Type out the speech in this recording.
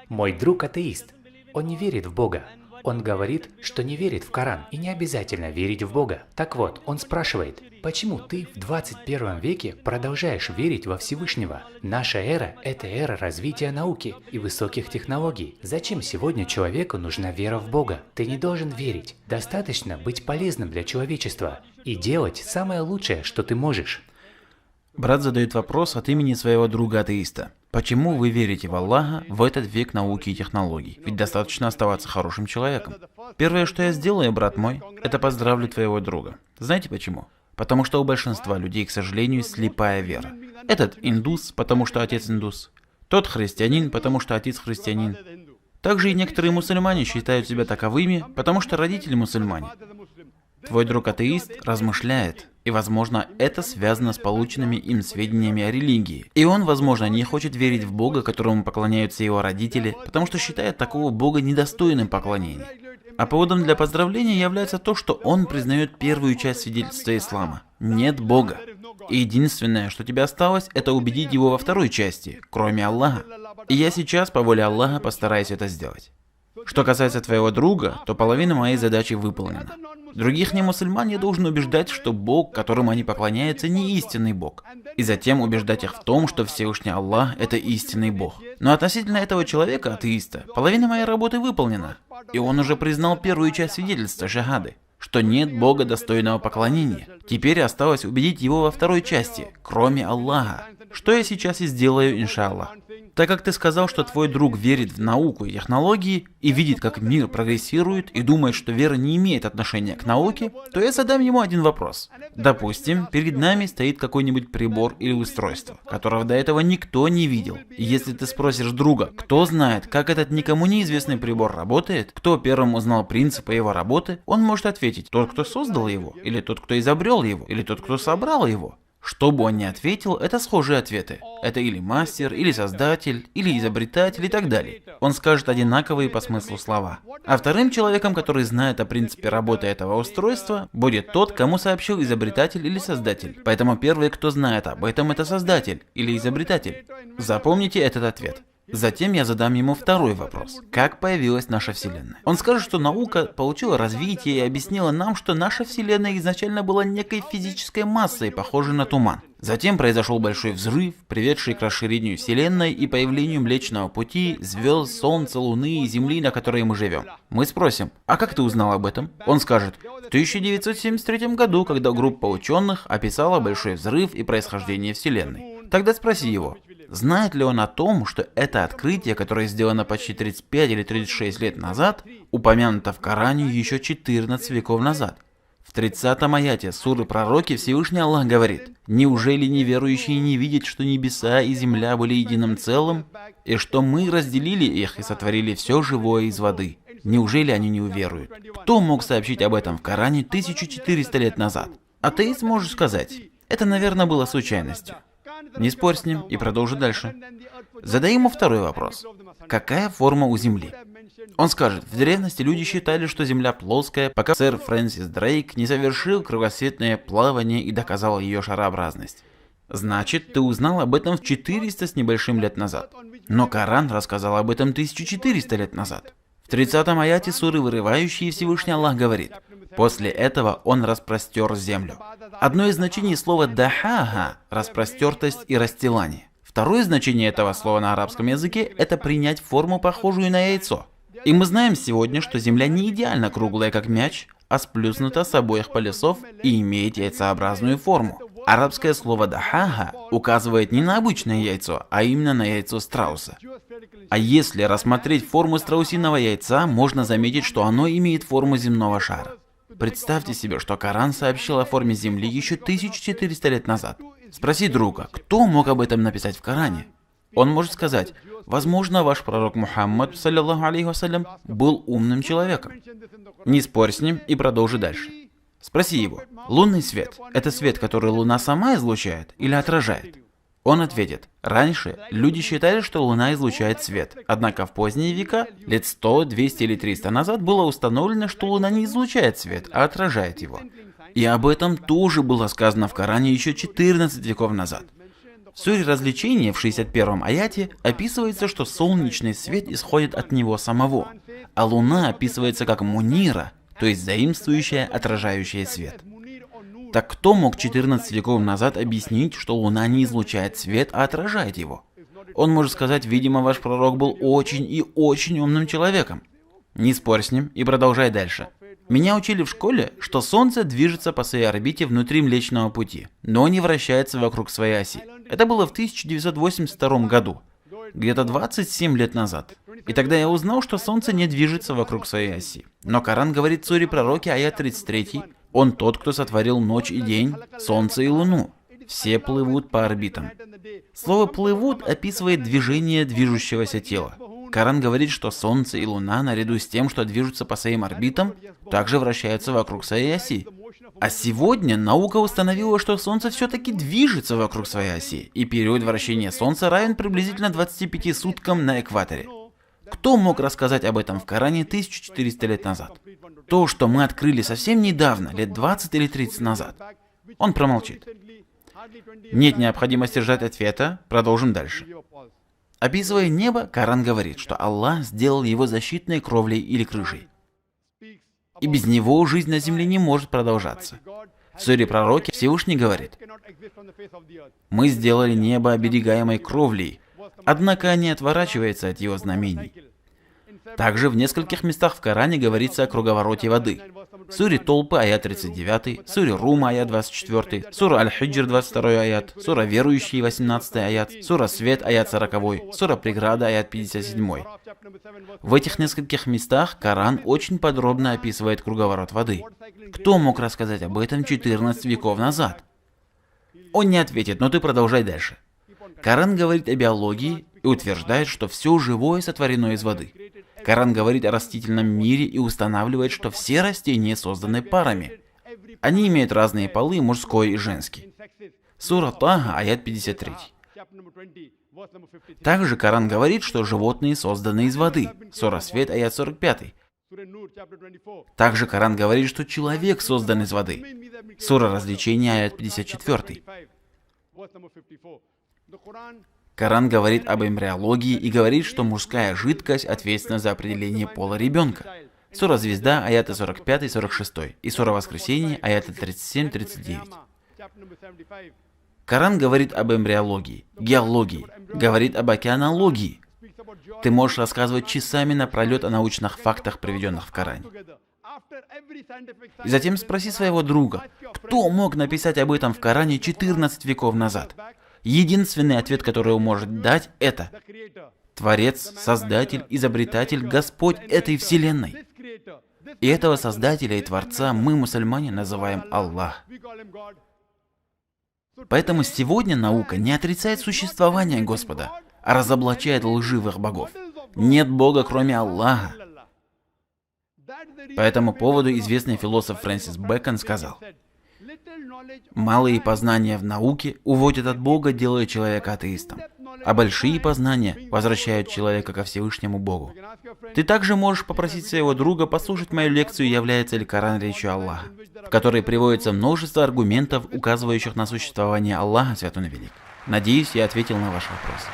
Мой друг атеист. Он не верит в Бога. Он говорит, что не верит в Коран и не обязательно верить в Бога. Так вот, он спрашивает, почему ты в 21 веке продолжаешь верить во Всевышнего? Наша эра – это эра развития науки и высоких технологий. Зачем сегодня человеку нужна вера в Бога? Ты не должен верить. Достаточно быть полезным для человечества и делать самое лучшее, что ты можешь. Брат задает вопрос от имени своего друга-атеиста. Почему вы верите в Аллаха в этот век науки и технологий? Ведь достаточно оставаться хорошим человеком. Первое, что я сделаю, брат мой, это поздравлю твоего друга. Знаете почему? Потому что у большинства людей, к сожалению, слепая вера. Этот индус, потому что отец индус. Тот христианин, потому что отец христианин. Также и некоторые мусульмане считают себя таковыми, потому что родители мусульмане. Твой друг-атеист размышляет, и, возможно, это связано с полученными им сведениями о религии. И он, возможно, не хочет верить в Бога, которому поклоняются его родители, потому что считает такого Бога недостойным поклонения. А поводом для поздравления является то, что он признает первую часть свидетельства ислама. Нет Бога. И единственное, что тебе осталось, это убедить его во второй части, кроме Аллаха. И я сейчас, по воле Аллаха, постараюсь это сделать. Что касается твоего друга, то половина моей задачи выполнена. Других немусульман я должен убеждать, что Бог, которому они поклоняются, не истинный Бог. И затем убеждать их в том, что Всевышний Аллах – это истинный Бог. Но относительно этого человека, атеиста, половина моей работы выполнена. И он уже признал первую часть свидетельства шахады, что нет Бога достойного поклонения. Теперь осталось убедить его во второй части, кроме Аллаха. Что я сейчас и сделаю, иншаллах. Так как ты сказал, что твой друг верит в науку и технологии, и видит, как мир прогрессирует, и думает, что вера не имеет отношения к науке, то я задам ему один вопрос. Допустим, перед нами стоит какой-нибудь прибор или устройство, которого до этого никто не видел. И если ты спросишь друга, кто знает, как этот никому неизвестный прибор работает, кто первым узнал принципы его работы, он может ответить: тот, кто создал его, или тот, кто изобрел его, или тот, кто собрал его. Что бы он ни ответил, это схожие ответы. Это или мастер, или создатель, или изобретатель и так далее. Он скажет одинаковые по смыслу слова. А вторым человеком, который знает о принципе работы этого устройства, будет тот, кому сообщил изобретатель или создатель. Поэтому первый, кто знает об этом, это создатель или изобретатель. Запомните этот ответ. Затем я задам ему второй вопрос. Как появилась наша Вселенная? Он скажет, что наука получила развитие и объяснила нам, что наша Вселенная изначально была некой физической массой, похожей на туман. Затем произошел большой взрыв, приведший к расширению Вселенной и появлению Млечного Пути, звезд, Солнца, Луны и Земли, на которой мы живем. Мы спросим: а как ты узнал об этом? Он скажет: в 1973 году, когда группа ученых описала большой взрыв и происхождение Вселенной. Тогда спроси его, знает ли он о том, что это открытие, которое сделано почти 35 или 36 лет назад, упомянуто в Коране еще 14 веков назад. В 30-м аяте суры Пророки Всевышний Аллах говорит: «Неужели неверующие не видят, что небеса и земля были единым целым, и что мы разделили их и сотворили все живое из воды? Неужели они не уверуют?» Кто мог сообщить об этом в Коране 1400 лет назад? Атеист может сказать: это, наверное, было случайностью. Не спорь с ним и продолжи дальше. Задай ему второй вопрос. Какая форма у Земли? Он скажет: в древности люди считали, что Земля плоская, пока сэр Фрэнсис Дрейк не совершил кругосветное плавание и доказал ее шарообразность. Значит, ты узнал об этом 400 с небольшим лет назад. Но Коран рассказал об этом 1400 лет назад. В 30-м аяте суры Вырывающие Всевышний Аллах говорит: после этого он распростер землю. Одно из значений слова дахаха – распростертость и расстилание. Второе значение этого слова на арабском языке – это принять форму, похожую на яйцо. И мы знаем сегодня, что земля не идеально круглая, как мяч, а сплюснута с обоих полюсов и имеет яйцеобразную форму. Арабское слово дахаха указывает не на обычное яйцо, а именно на яйцо страуса. А если рассмотреть форму страусиного яйца, можно заметить, что оно имеет форму земного шара. Представьте себе, что Коран сообщил о форме Земли еще 1400 лет назад. Спроси друга, кто мог об этом написать в Коране? Он может сказать: возможно, ваш пророк Мухаммад, саллиллаху алейхи вассалям, был умным человеком. Не спорь с ним и продолжи дальше. Спроси его: лунный свет – это свет, который Луна сама излучает или отражает? Он ответит: раньше люди считали, что Луна излучает свет, однако в поздние века, лет 100, 200 или 300 назад, было установлено, что Луна не излучает свет, а отражает его. И об этом тоже было сказано в Коране еще 14 веков назад. В суре развлечения в 61-м аяте описывается, что солнечный свет исходит от него самого, а луна описывается как мунира, то есть заимствующая, отражающая свет. Так кто мог 14 веков назад объяснить, что луна не излучает свет, а отражает его? Он может сказать: видимо, ваш пророк был очень и очень умным человеком. Не спорь с ним и продолжай дальше. Меня учили в школе, что Солнце движется по своей орбите внутри Млечного Пути, но не вращается вокруг своей оси. Это было в 1982 году, где-то 27 лет назад. И тогда я узнал, что Солнце не движется вокруг своей оси. Но Коран говорит в суре Пророке, аят 33, «Он тот, кто сотворил ночь и день, Солнце и Луну. Все плывут по орбитам». Слово «плывут» описывает движение движущегося тела. Коран говорит, что Солнце и Луна, наряду с тем, что движутся по своим орбитам, также вращаются вокруг своей оси. А сегодня наука установила, что Солнце все-таки движется вокруг своей оси, и период вращения Солнца равен приблизительно 25 суткам на экваторе. Кто мог рассказать об этом в Коране 1400 лет назад? То, что мы открыли совсем недавно, лет 20 или 30 назад. Он промолчит. Нет необходимости ждать ответа, продолжим дальше. Описывая небо, Коран говорит, что Аллах сделал его защитной кровлей или крышей. И без него жизнь на земле не может продолжаться. В суре Пророке Всевышний говорит: «Мы сделали небо оберегаемой кровлей, однако не отворачивается от его знамений». Также в нескольких местах в Коране говорится о круговороте воды. В суре Толпы, аят 39, в суре Рума, аят 24, сура Аль-Хиджр, 22 аят, сура Верующие, 18 аят, сура Свет, аят 40, сура Преграда, аят 57. В этих нескольких местах Коран очень подробно описывает круговорот воды. Кто мог рассказать об этом 14 веков назад? Он не ответит, но ты продолжай дальше. Коран говорит о биологии и утверждает, что все живое сотворено из воды. Коран говорит о растительном мире и устанавливает, что все растения созданы парами. Они имеют разные полы, мужской и женский. Сура Таха, аят 53. Также Коран говорит, что животные созданы из воды. Сура Свет, аят 45. Также Коран говорит, что человек создан из воды. Сура Развлечения, аят 54. Коран говорит об эмбриологии и говорит, что мужская жидкость ответственна за определение пола ребенка. Сура Звезда, аяты 45-46, и сура Воскресение, аяты 37-39. Коран говорит об эмбриологии, геологии, говорит об океанологии. Ты можешь рассказывать часами напролет о научных фактах, приведенных в Коране. И затем спроси своего друга, кто мог написать об этом в Коране 14 веков назад? Единственный ответ, который он может дать, это Творец, Создатель, Изобретатель, Господь этой Вселенной. И этого Создателя и Творца мы, мусульмане, называем Аллах. Поэтому сегодня наука не отрицает существование Господа, а разоблачает лживых богов. Нет Бога, кроме Аллаха. По этому поводу известный философ Фрэнсис Бэкон сказал: «Малые познания в науке уводят от Бога, делая человека атеистом, а большие познания возвращают человека ко Всевышнему Богу». Ты также можешь попросить своего друга послушать мою лекцию «Является ли Коран речью Аллаха», в которой приводится множество аргументов, указывающих на существование Аллаха, Свят Он и Велик. Надеюсь, я ответил на ваш вопрос.